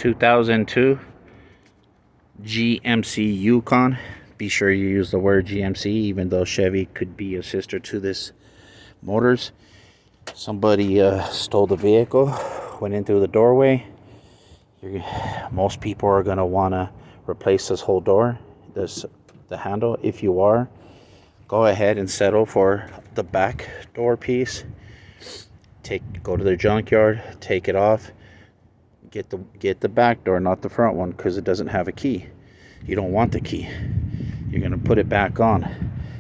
2002 GMC Yukon. Be sure you use the word GMC, even though Chevy could be a sister to this Motors. Somebody stole the vehicle, went in through the doorway. Most people are going to want to replace this whole door, the handle. If you are, go ahead and settle for the back door piece. Go to the junkyard, take it off, get the back door, not the front one, because it doesn't have a key. You don't want the key. You're going to put it back on,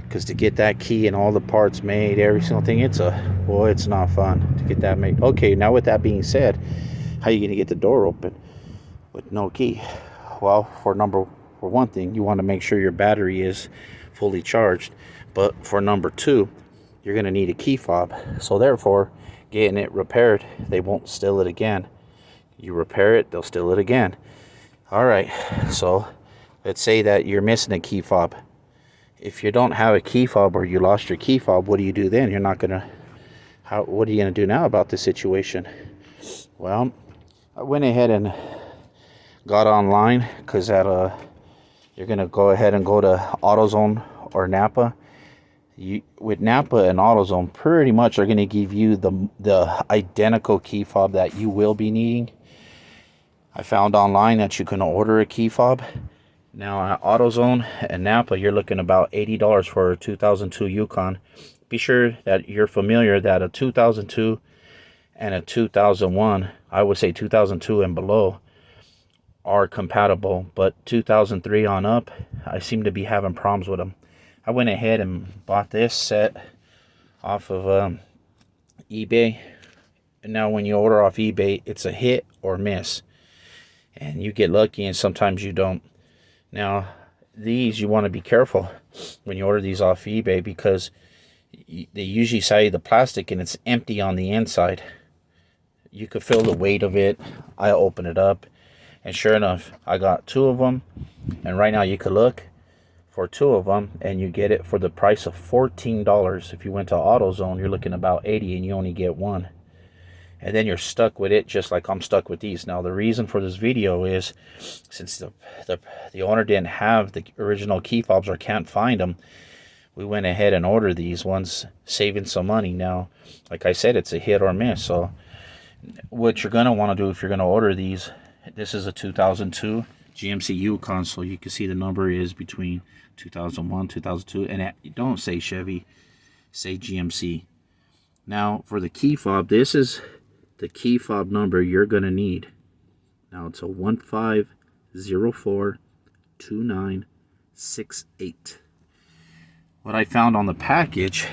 because to get that key and all the parts made, every single thing, it's not fun to get that made. Okay, now with that being said, how are you going to get the door open with no key? Well, for one thing, you want to make sure your battery is fully charged. But for number two, you're going to need a key fob. So therefore, getting it repaired, they won't steal it again. You repair it, they'll steal it again. All right, so let's say that you're missing a key fob. If you don't have a key fob, or you lost your key fob, what do you do then? What are you gonna do now about this situation? Well, I went ahead and got online, because you're gonna go ahead and go to AutoZone or Napa. With Napa and AutoZone, pretty much are going to give you the identical key fob that you will be needing. I found online that you can order a key fob. Now at AutoZone and Napa, you're looking about $80 for a 2002 Yukon. Be sure that you're familiar that a 2002 and a 2001, I would say 2002 and below, are compatible, but 2003 on up, I seem to be having problems with them. I went ahead and bought this set off of eBay. And now when you order off eBay, it's a hit or miss. And you get lucky and sometimes you don't. Now, these, you want to be careful when you order these off eBay, because they usually sell you the plastic and it's empty on the inside. You could feel the weight of it. I open it up, and sure enough, I got two of them. And right now you could look for two of them, and you get it for the price of $14. If you went to AutoZone, you're looking about $80, and you only get one. And then you're stuck with it, just like I'm stuck with these. Now, the reason for this video is, since the owner didn't have the original key fobs or can't find them, we went ahead and ordered these ones, saving some money. Now, like I said, it's a hit or miss. So what you're going to want to do if you're going to order these, this is a 2002 GMC Yukon, so you can see the number is between 2001, 2002, and don't say Chevy, say GMC. Now for the key fob, this is the key fob number you're going to need. Now it's a 15042968. What I found on the package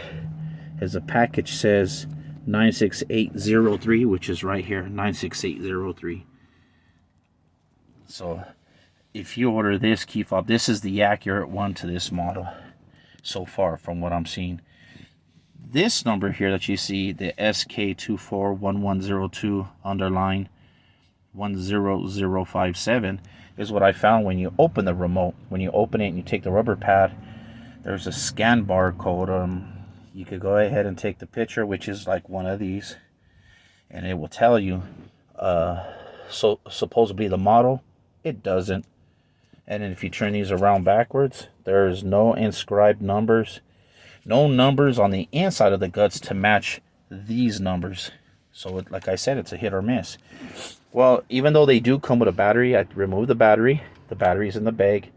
is the package says 96803, which is right here, 96803. So if you order this key fob, this is the accurate one to this model so far from what I'm seeing. This number here that you see, the SK241102 underline 10057, is what I found when you open the remote. When you open it and you take the rubber pad, there's a scan barcode. You could go ahead and take the picture, which is like one of these, and it will tell you so supposedly the model. It doesn't. And then if you turn these around backwards, there's no inscribed numbers, no numbers on the inside of the guts to match these numbers. So like I said, it's a hit or miss. Well, even though they do come with a battery, I removed the battery. The battery's in the bag,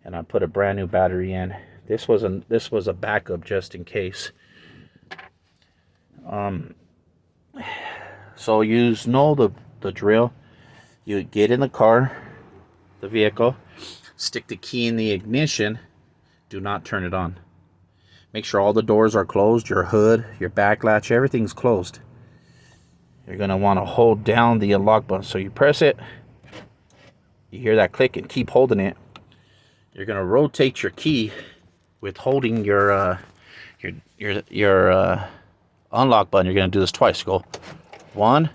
and I put a brand new battery in. This was a backup just in case. So you know the drill. You get in the car, the vehicle, stick the key in the ignition, do not turn it on. Make sure all the doors are closed, your hood, your back latch, everything's closed. You're going to want to hold down the unlock button. So you press it, you hear that click, and keep holding it. You're going to rotate your key with holding your unlock button. You're going to do this twice. Go 1,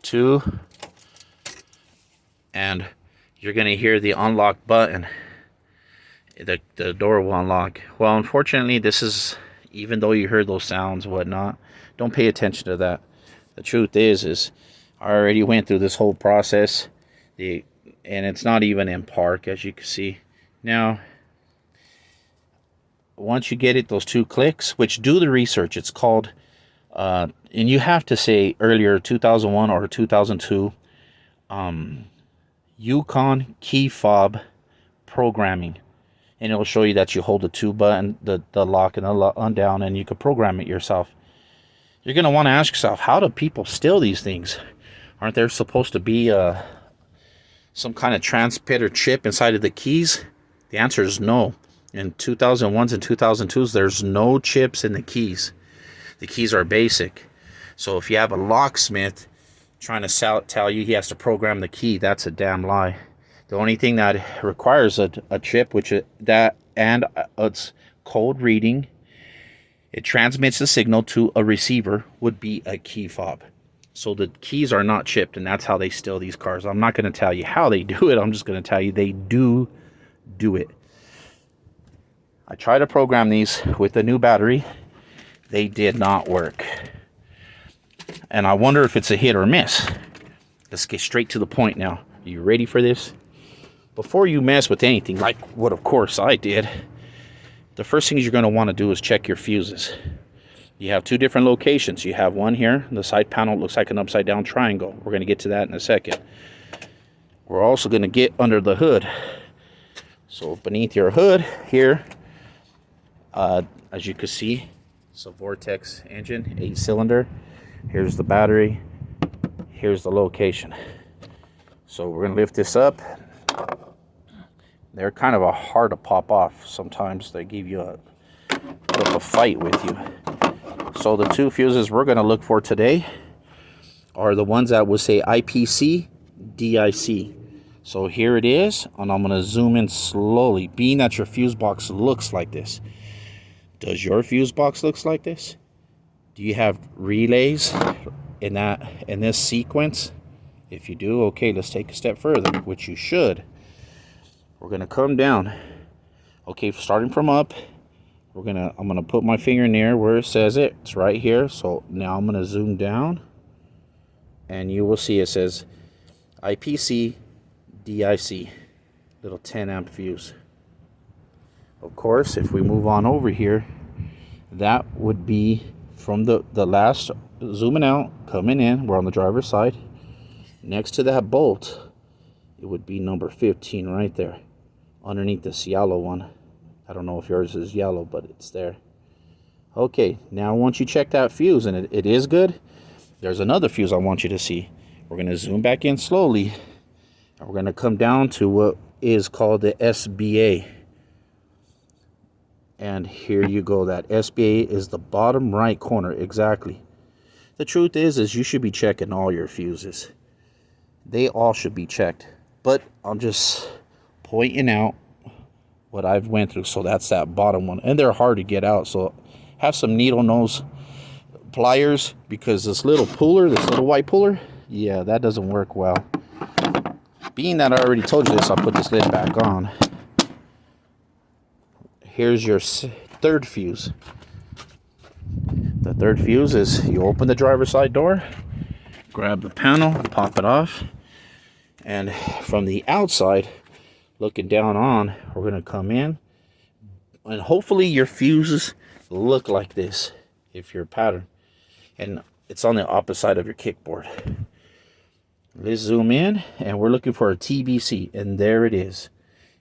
2, and you're going to hear the unlock button. The door will unlock. Well, unfortunately, this is, even though you heard those sounds, whatnot, don't pay attention to that. The truth is I already went through this whole process. And it's not even in park, as you can see. Now, once you get it, those 2 clicks, which do the research, it's called, and you have to say earlier 2001 or 2002, Yukon key fob programming. And it'll show you that you hold the 2 button, the lock and the undown, and you can program it yourself. You're going to want to ask yourself, how do people steal these things? Aren't there supposed to be some kind of transmitter chip inside of the keys? The answer is no. In 2001s and 2002s, there's no chips in the keys. The keys are basic. So if you have a locksmith trying to tell you he has to program the key, that's a damn lie. The only thing that requires a chip, it's code reading, it transmits the signal to a receiver, would be a key fob. So the keys are not chipped, and that's how they steal these cars. I'm not going to tell you how they do it. I'm just going to tell you they do it. I tried to program these with the new battery. They did not work. And I wonder if it's a hit or miss. Let's get straight to the point now. Are you ready for this? Before you mess with anything, like what of course I did, the first thing you're going to want to do is check your fuses. You have 2 different locations. You have one here. The side panel looks like an upside down triangle. We're going to get to that in a second. We're also going to get under the hood. So beneath your hood here, as you can see, it's a Vortex engine, 8-cylinder. Here's the battery. Here's the location. So we're going to lift this up. They're kind of hard to pop off. Sometimes they give you a bit of a fight with you. So the 2 fuses we're going to look for today are the ones that will say IPC, DIC. So here it is, and I'm going to zoom in slowly, being that your fuse box looks like this. Does your fuse box looks like this? Do you have relays in this sequence? If you do, okay, let's take a step further, which you should. We're going to come down. Okay, starting from up, I'm going to put my finger near where it says it. It's right here. So now I'm going to zoom down, and you will see it says IPC DIC, little 10 amp fuse. Of course, if we move on over here, that would be from the last zooming out, coming in. We're on the driver's side. Next to that bolt, it would be number 15 right there, underneath this yellow one. I don't know if yours is yellow, but it's there. Okay, now once you check that fuse and it is good, there's another fuse I want you to see. We're going to zoom back in slowly, and we're going to come down to what is called the SBA. And here you go. That SBA is the bottom right corner, exactly. The truth is you should be checking all your fuses. They all should be checked. But I'm just pointing out what I've went through. So that's that bottom one, and they're hard to get out. So have some needle nose pliers, because this little puller, this little white puller, yeah, that doesn't work well. Being that I already told you this, I'll put this lid back on. Here's your 3rd fuse. The 3rd fuse is you open the driver's side door, grab the panel, pop it off, and from the outside, looking down on, we're going to come in, and hopefully your fuses look like this if you're a pattern, and it's on the opposite side of your kickboard. Let's zoom in, and we're looking for a TBC, and there it is.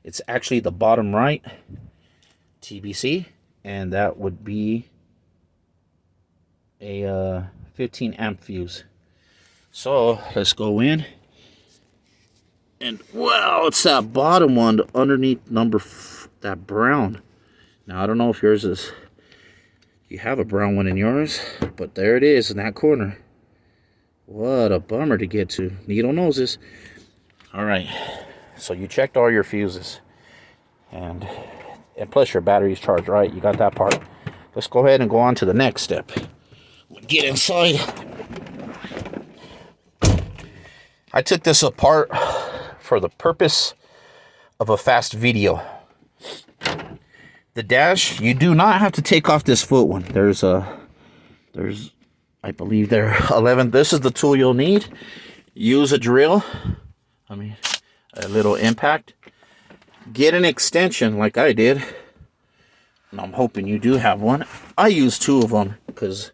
It's actually the bottom right TBC, and that would be a 15 amp fuse. So let's go in, and wow, it's that bottom one underneath that brown. Now I don't know if yours is, you have a brown one in yours, but there it is in that corner. What a bummer to get to. Needle noses. All right, so you checked all your fuses, and plus your battery's charged, right? You got that part. Let's go ahead and go on to the next step. Get inside. I took this apart for the purpose of a fast video. The dash, you do not have to take off this foot one. There's I believe there 11. This is the tool you'll need. use a drill. A little impact. Get an extension like I did. And I'm hoping you do have one. I use 2 of them because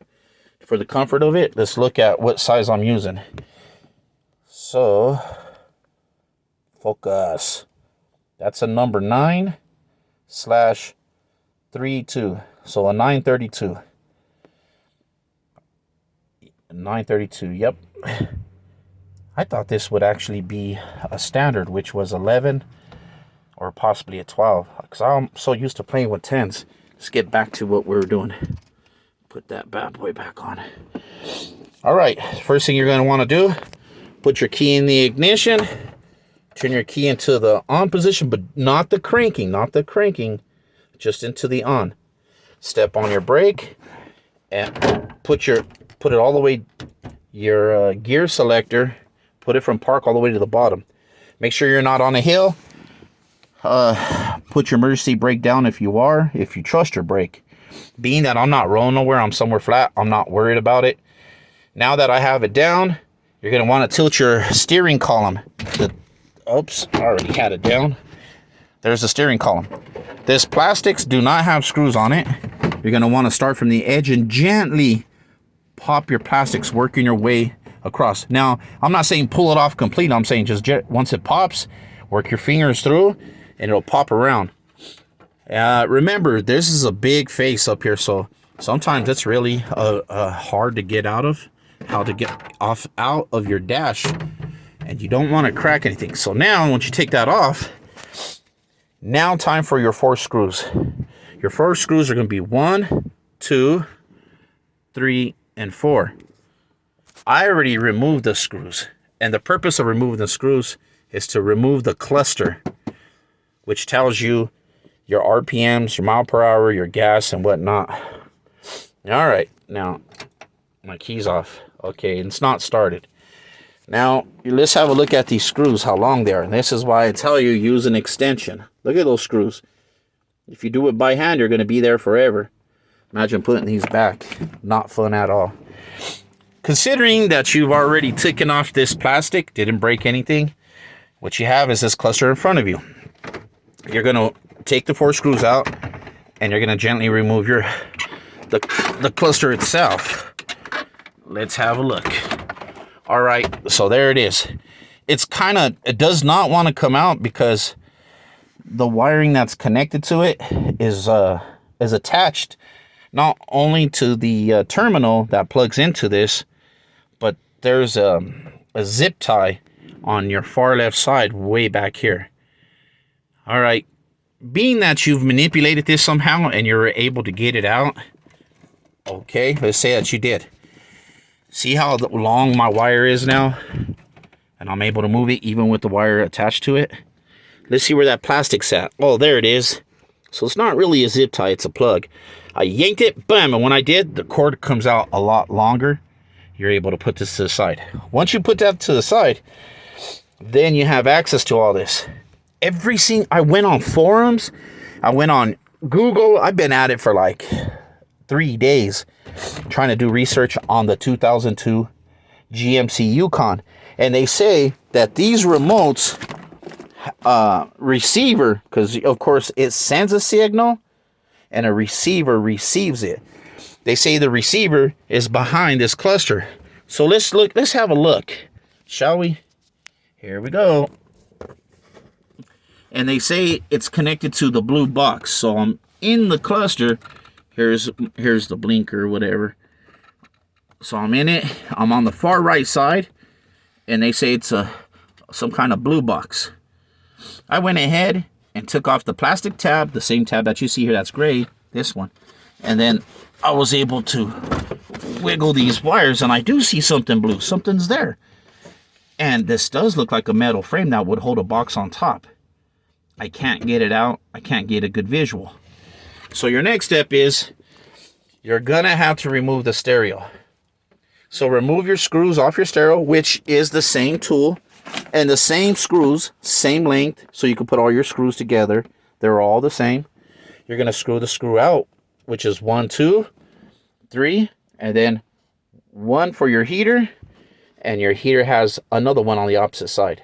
for the comfort of it, let's look at what size I'm using. So, focus. That's a number 9/32. So a 932. 932, yep. I thought this would actually be a standard, which was 11 or possibly a 12. Because I'm so used to playing with 10s. Let's get back to what we were doing. Put that bad boy back on. All right, first thing you're going to want to do, put your key in the ignition. Turn your key into the on position, but not the cranking, just into the on. Step on your brake and put it all the way, your gear selector, put it from park all the way to the bottom. Make sure you're not on a hill. Put your emergency brake down if you trust your brake. Being that I'm not rolling nowhere, I'm somewhere flat, I'm not worried about it. Now that I have it down, you're going to want to tilt your steering column. Oops, I already had it down. There's the steering column. This plastics do not have screws on it. You're going to want to start from the edge and gently pop your plastics, working your way across. Now, I'm not saying pull it off complete. I'm saying just once it pops, work your fingers through and it'll pop around. Remember, this is a big face up here, so sometimes it's really hard to get out of, how to get out of your dash. And you don't want to crack anything. So now, once you take that off, now time for your 4 screws. Your 4 screws are going to be 1, 2, 3, and 4. I already removed the screws. And the purpose of removing the screws is to remove the cluster, which tells you your RPMs, your mile per hour, your gas, and whatnot. All right, now my key's off. Okay, it's not started. Now, let's have a look at these screws, how long they are. And this is why I tell you, use an extension. Look at those screws. If you do it by hand, you're going to be there forever. Imagine putting these back. Not fun at all. Considering that you've already taken off this plastic, didn't break anything, what you have is this cluster in front of you. You're going to take the 4 screws out, and you're going to gently remove the cluster itself. Let's have a look. All right, so there it is. It does not want to come out because the wiring that's connected to it is attached not only to the terminal that plugs into this, but there's a zip tie on your far left side way back here. All right, being that you've manipulated this somehow and you're able to get it out, okay, let's say that you did. See how long my wire is now? And I'm able to move it even with the wire attached to it. Let's see where that plastic's at. Oh, there it is. So it's not really a zip tie, it's a plug. I yanked it, bam, and when I did, the cord comes out a lot longer. You're able to put this to the side. Once you put that to the side, then you have access to all this. I went on forums, I went on Google. I've been at it for like 3 days trying to do research on the 2002 GMC Yukon. And they say that these remotes receiver, because of course it sends a signal and a receiver receives it. They say the receiver is behind this cluster. So let's have a look, shall we? Here we go. And they say it's connected to the blue box. So I'm in the cluster. Here's the blinker, whatever. So I'm in it. I'm on the far right side, and they say it's some kind of blue box. I went ahead and took off the plastic tab, the same tab that you see here that's gray, this one. And then I was able to wiggle these wires, and I do see something blue. Something's there. And this does look like a metal frame that would hold a box on top. I can't get it out. I can't get a good visual. So your next step is you're going to have to remove the stereo. So remove your screws off your stereo, which is the same tool and the same screws, same length, so you can put all your screws together. They're all the same. You're going to screw the screw out, which is 1, 2, 3, and then 1 for your heater and your heater has another one on the opposite side.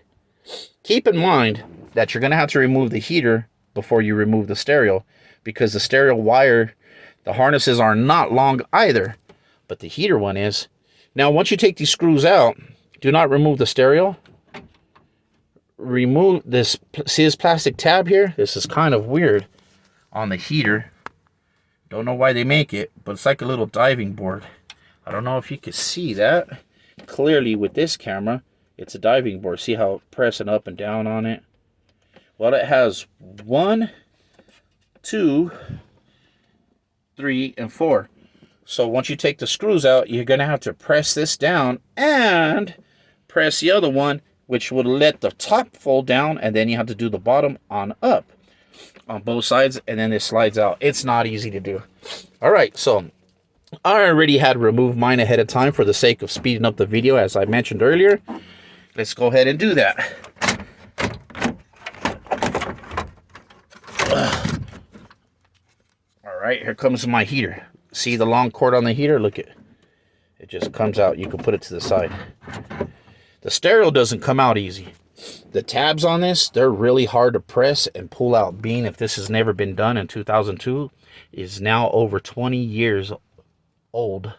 Keep in mind that you're going to have to remove the heater before you remove the stereo, because the stereo wire, the harnesses are not long either, but the heater one is. Now, once you take these screws out, do not remove the stereo. Remove this, see this plastic tab here? This is kind of weird on the heater. Don't know why they make it, but it's like a little diving board. I don't know if you can see that clearly with this camera. It's a diving board. See how it's pressing up and down on it? Well, it has 1, 2, 3, and 4. So once you take the screws out, you're going to have to press this down and press the other one, which will let the top fold down, and then you have to do the bottom on up on both sides, and then it slides out. It's not easy to do. All right, so I already had removed mine ahead of time for the sake of speeding up the video, as I mentioned earlier. Let's go ahead and do that. All right, here comes my heater. See the long cord on the heater? Look at it. It just comes out. You can put it to the side. The stereo doesn't come out easy. The tabs on this, they're really hard to press and pull out. Being if this has never been done in 2002, is now over 20 years old.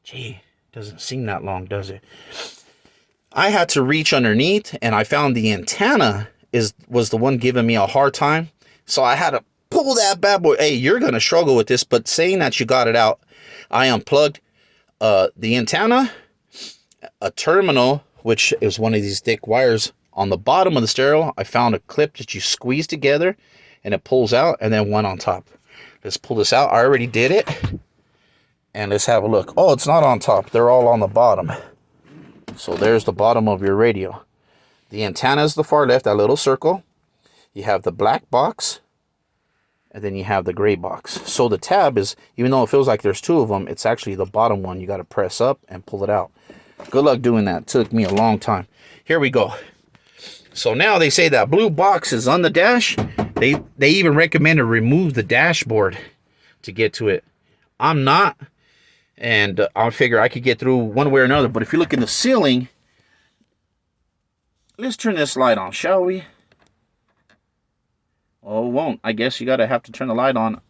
Gee, doesn't seem that long, does it? I had to reach underneath, and I found the antenna was the one giving me a hard time. So I had to pull that bad boy. Hey, you're going to struggle with this, but saying that you got it out, I unplugged the antenna, a terminal, which is one of these thick wires on the bottom of the stereo. I found a clip that you squeeze together and it pulls out, and then one on top. Let's pull this out. I already did it. And let's have a look. Oh, it's not on top. They're all on the bottom. So there's the bottom of your radio. The antenna is the far left, that little circle. You have the black box, and then you have the gray box. So the tab is, even though it feels like there's two of them, it's actually the bottom one. You got to press up and pull it out. Good luck doing that. It took me a long time. Here we go. So now they say that blue box is on the dash. They even recommend to remove the dashboard to get to it. I'm not, and I'll figure I could get through one way or another. But if you look in the ceiling, let's turn this light on, shall we? Oh, it won't. I guess you gotta have to turn the light on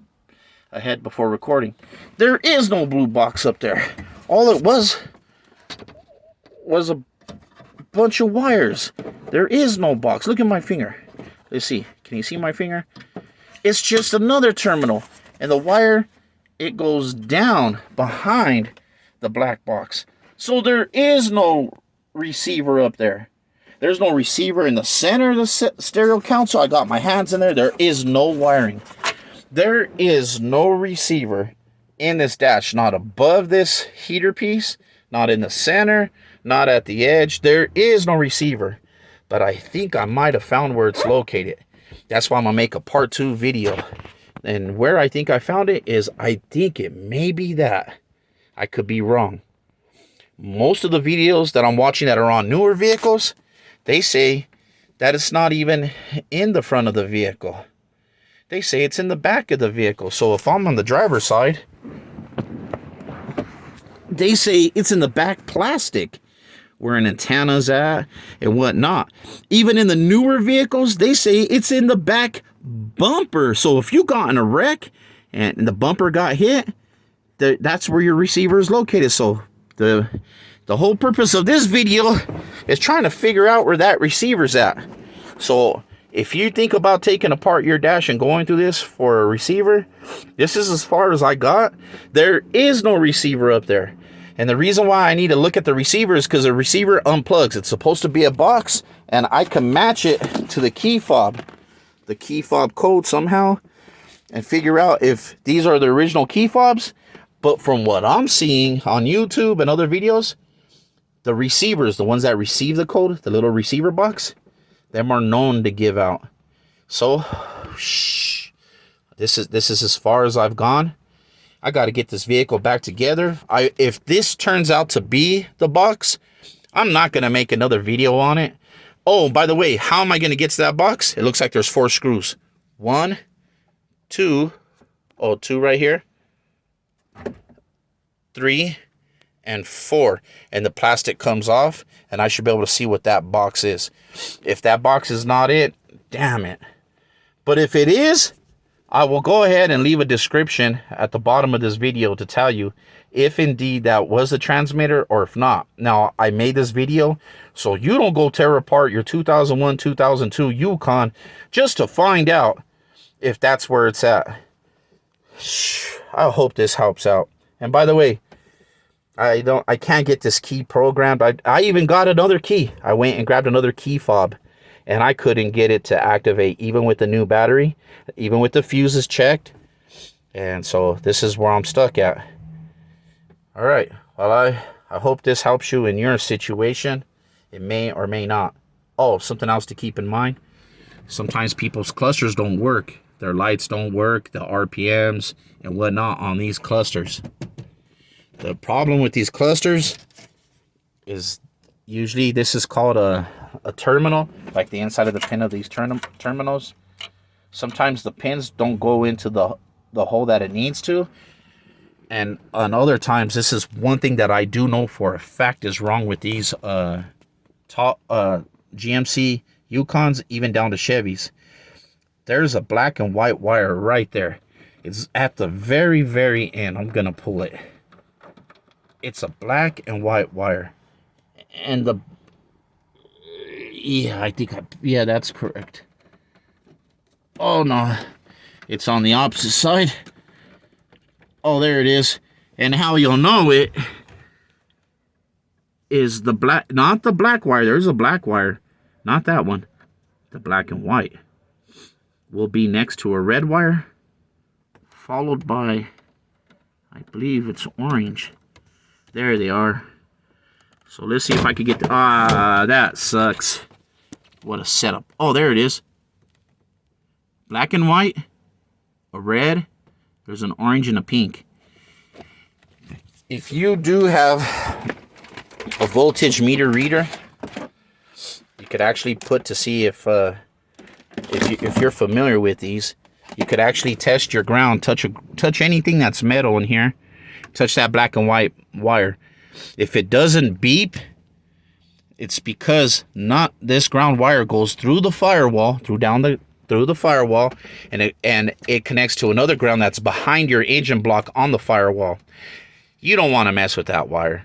ahead before recording. There is no blue box up there. All it was a bunch of wires. There is no box. Look at my finger. Let's see. Can you see my finger? It's just another terminal. And the wire, it goes down behind the black box. So there is no receiver up there. There's no receiver in the center of the stereo console. I got my hands in there. There is no wiring. There is no receiver in this dash. Not above this heater piece. Not in the center. Not at the edge. There is no receiver. But I think I might have found where it's located. That's why I'm going to make a part 2 video. And where I think I found it is, I think it may be that. I could be wrong. Most of the videos that I'm watching that are on newer vehicles, they say that it's not even in the front of the vehicle. They say it's in the back of the vehicle. So if I'm on the driver's side, they say it's in the back plastic where an antenna's at and whatnot. Even in the newer vehicles, they say it's in the back bumper. So if you got in a wreck and the bumper got hit, that's where your receiver is located. So the whole purpose of this video is trying to figure out where that receiver's at. So if you think about taking apart your dash and going through this for a receiver, this is as far as I got. There is no receiver up there. And the reason why I need to look at the receiver is because the receiver unplugs. It's supposed to be a box, and I can match it to the key fob code somehow, and figure out if these are the original key fobs. But from what I'm seeing on YouTube and other videos, the receivers, the ones that receive the code, the little receiver box, them are known to give out. So, this is as far as I've gone. I got to get this vehicle back together. If this turns out to be the box, I'm not going to make another video on it. Oh, by the way, how am I going to get to that box? It looks like there's 4 screws. 1, 2, 2 right here. 3, and 4, and the plastic comes off, and I should be able to see what that box is. If that box is not it, damn it. But if it is, I will go ahead and leave a description at the bottom of this video to tell you if indeed that was the transmitter or if not. Now, I made this video so you don't go tear apart your 2001, 2002 Yukon just to find out if that's where it's at. I hope this helps out. And by the way, I can't get this key programmed. I even got another key. I went and grabbed another key fob, and I couldn't get it to activate, even with the new battery, even with the fuses checked. And so this is where I'm stuck at. All right. Well, I hope this helps you in your situation. It may or may not. Oh, something else to keep in mind. Sometimes people's clusters don't work. Their lights don't work, the RPMs and whatnot on these clusters. The problem with these clusters is usually this is called a terminal, like the inside of the pin of these terminals. Sometimes the pins don't go into the hole that it needs to. And on other times, this is one thing that I do know for a fact is wrong with these GMC Yukons, even down to Chevys. There's a black and white wire right there. It's at the very, very end. I'm going to pull it. It's a black and white wire. And yeah, yeah, that's correct. Oh, no. It's on the opposite side. Oh, there it is. And how you'll know it is the black, not the black wire. There's a black wire. Not that one. The black and white will be next to a red wire, followed by, I believe it's orange. There they are. So let's see if I could get the, that sucks. What a setup. Oh, there it is. Black and white, a red, there's an orange and a pink. If you do have a voltage meter reader, you could actually put to see if you're familiar with these, you could actually test your ground, touch anything that's metal in here, touch that black and white wire. If it doesn't beep, it's because not this ground wire goes through the firewall, through the firewall, and it connects to another ground that's behind your engine block on the firewall. You don't want to mess with that wire.